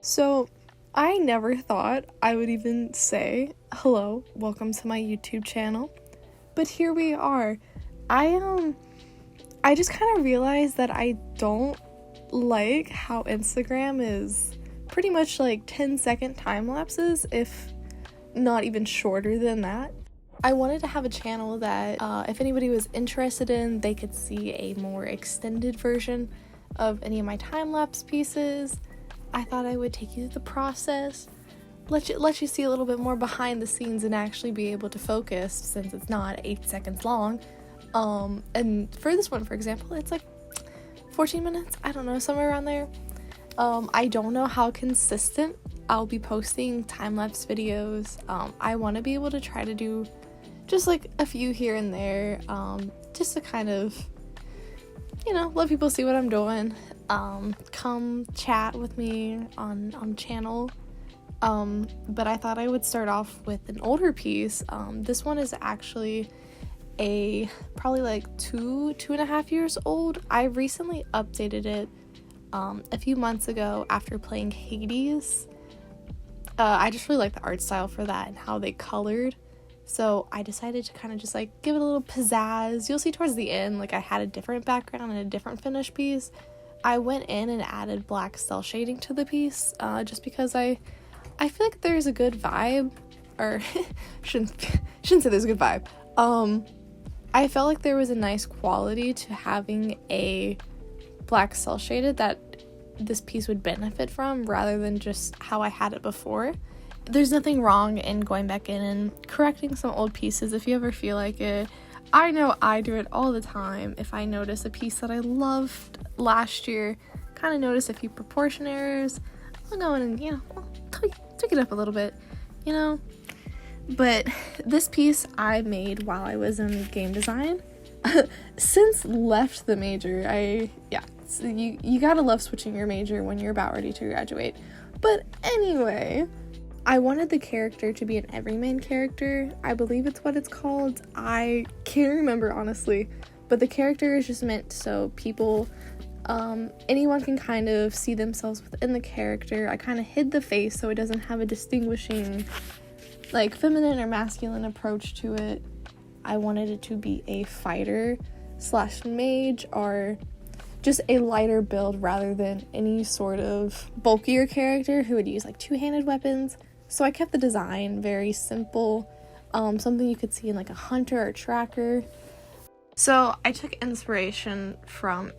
So, I never thought I would even say, hello, welcome to my YouTube channel, but here we are. I just kind of realized that I don't like how Instagram is pretty much like 10-second time lapses, if not even shorter than that. I wanted to have a channel that if anybody was interested in, they could see a more extended version of any of my time-lapse pieces. I thought I would take you through the process, let you see a little bit more behind the scenes and actually be able to focus since it's not 8 seconds long. And for this one, for example, it's like 14 minutes, I don't know, somewhere around there. I don't know how consistent I'll be posting time-lapse videos. I want to be able to try to do just like a few here and there, just to kind of, let people see what I'm doing. Come chat with me on channel. But I thought I would start off with an older piece. This one is actually probably like 2.5 years old. I recently updated it a few months ago after playing Hades. I just really like the art style for that and how they colored. So I decided to kind of just like give it a little pizzazz. You'll see towards the end, like I had a different background and a different finished piece. I went in and added black cell shading to the piece, just because I feel like there's a good vibe, or shouldn't say there's a good vibe. I felt like there was a nice quality to having a black cell shaded that this piece would benefit from, rather than just how I had it before. There's nothing wrong in going back in and correcting some old pieces if you ever feel like it. I know I do it all the time. If I notice a piece that I loved last year, kind of notice a few proportion errors, I'll go in and, tweak it up a little bit, But this piece I made while I was in game design. Since left the major, so you gotta love switching your major when you're about ready to graduate. But anyway, I wanted the character to be an everyman character. I believe it's what it's called. I can't remember, honestly. But the character is just meant so people, anyone can kind of see themselves within the character. I kind of hid the face so it doesn't have a distinguishing, like, feminine or masculine approach to it. I wanted it to be a fighter / mage, or just a lighter build rather than any sort of bulkier character who would use like two-handed weapons. So I kept the design very simple, something you could see in like a hunter or tracker. So I took inspiration from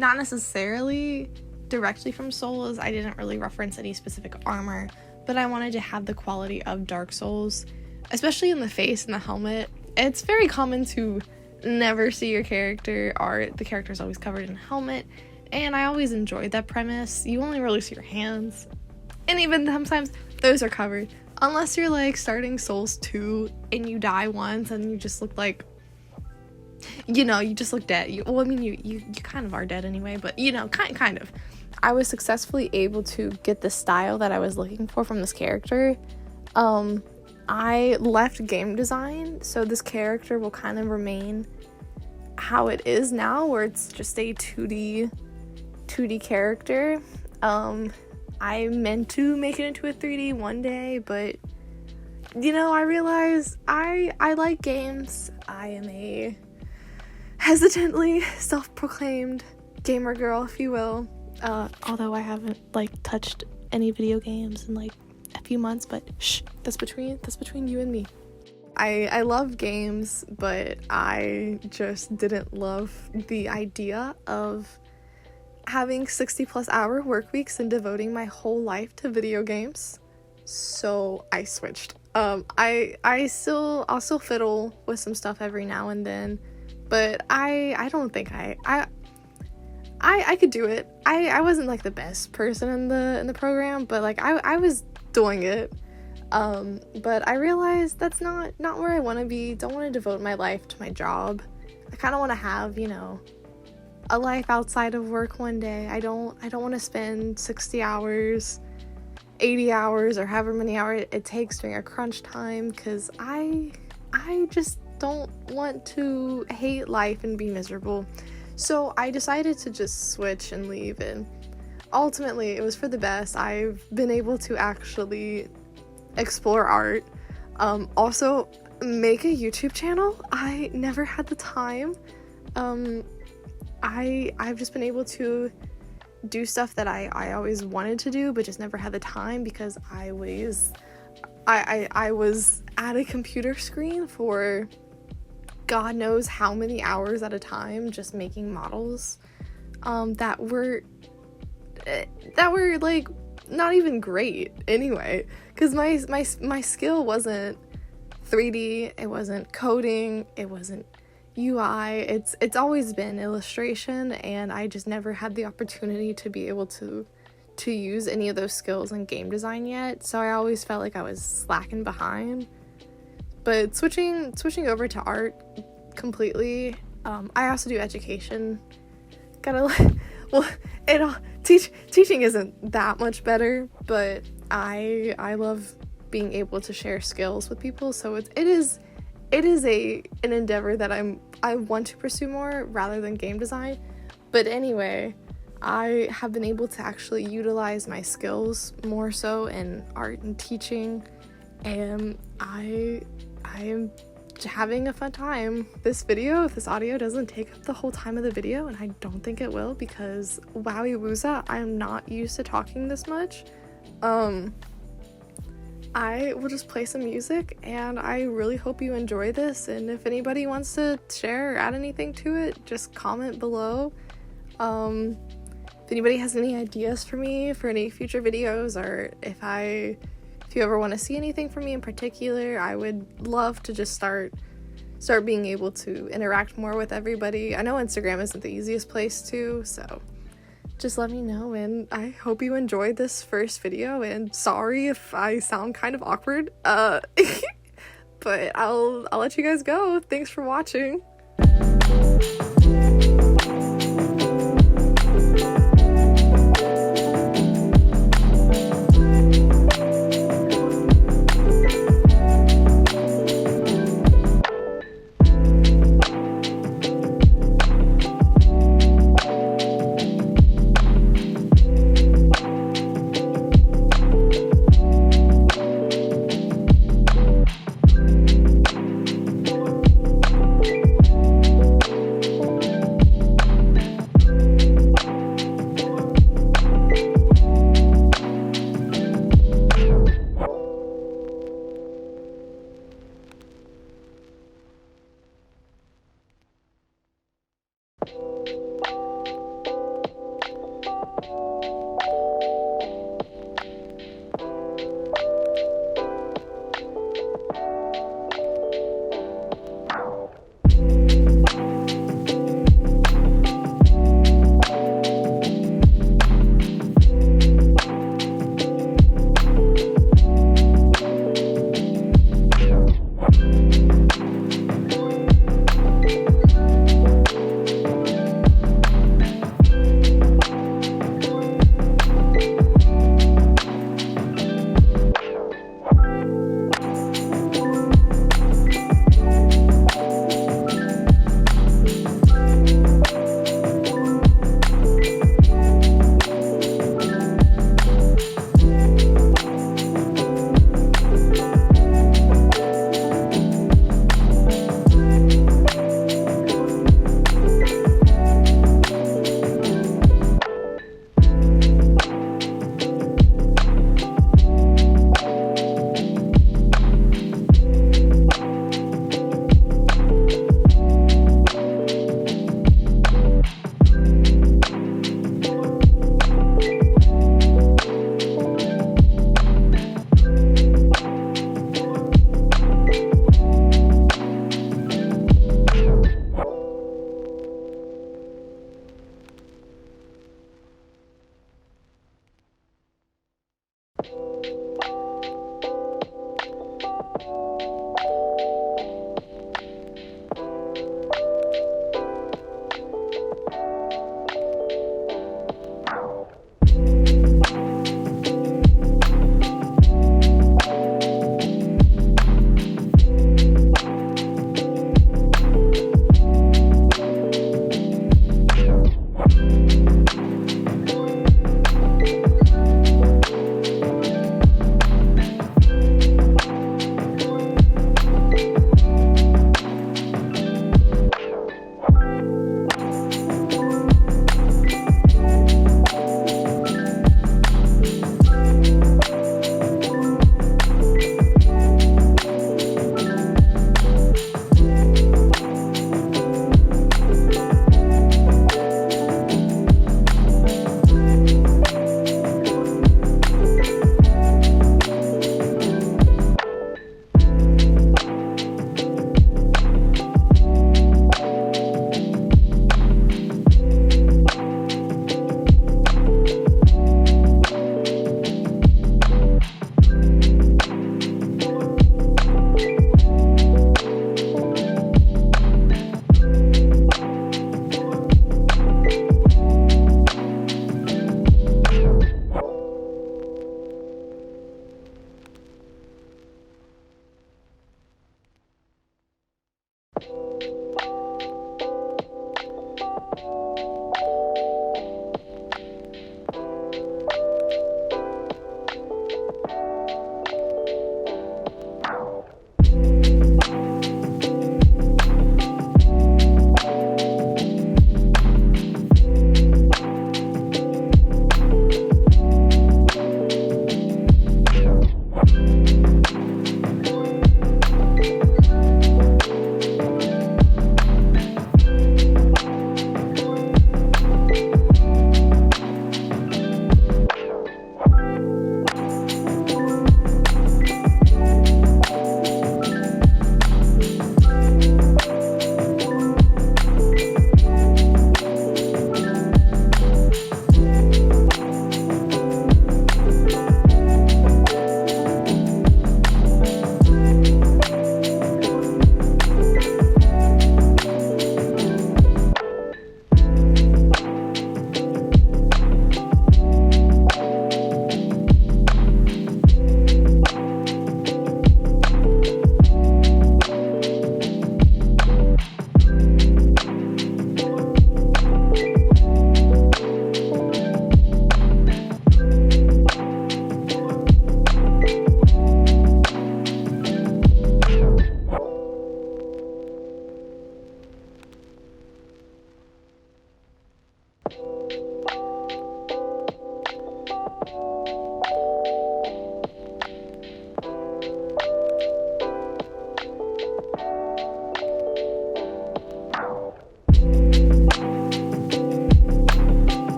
not necessarily directly from Souls. I didn't really reference any specific armor, but I wanted to have the quality of Dark Souls, especially in the face and the helmet. It's very common to never see your character, or the character's always covered in a helmet, and I always enjoyed that premise. You only really see your hands, and even sometimes those are covered, unless you're like starting Souls 2 and you die once and you just look like, you just look dead. You kind of are dead anyway, but kind of. I was successfully able to get the style that I was looking for from this character. I left game design, so this character will kind of remain how it is now, where it's just a 2D character. I meant to make it into a 3D one day, but I realized I like games. I am a hesitantly self-proclaimed gamer girl, if you will. Although I haven't touched any video games in a few months, but shh, that's between you and me. I love games, but I just didn't love the idea of having 60+ hour work weeks and devoting my whole life to video games. So I switched. I'll still fiddle with some stuff every now and then, but I don't think I could do it. I wasn't the best person in the program, but I was doing it. But I realized that's not where I want to be. Don't want to devote my life to my job. I kind of want to have, a life outside of work one day. I don't want to spend 60 hours, 80 hours, or however many hours it takes during a crunch time, because I just don't want to hate life and be miserable. So I decided to just switch and leave, and ultimately it was for the best. I've been able to actually explore art. Also make a YouTube channel. I never had the time. I've just been able to do stuff that I always wanted to do but just never had the time because I was at a computer screen for God knows how many hours at a time just making models that were like not even great anyway, because my skill wasn't 3D, it wasn't coding, it wasn't UI, it's always been illustration, and I just never had the opportunity to be able to use any of those skills in game design yet, so I always felt like I was slacking behind. But switching over to art completely, I also do education. Teaching isn't that much better, but I love being able to share skills with people, so it is an endeavor that I want to pursue more rather than game design. But anyway, I have been able to actually utilize my skills more so in art and teaching, and I am having a fun time. This audio doesn't take up the whole time of the video, and I don't think it will because wowie wooza, I am not used to talking this much. I will just play some music, and I really hope you enjoy this, and if anybody wants to share or add anything to it, just comment below. If anybody has any ideas for me for any future videos, or if you ever want to see anything from me in particular, I would love to just start being able to interact more with everybody. I know Instagram isn't the easiest place to, so just let me know, and I hope you enjoyed this first video, and sorry if I sound kind of awkward, but I'll let you guys go. Thanks for watching.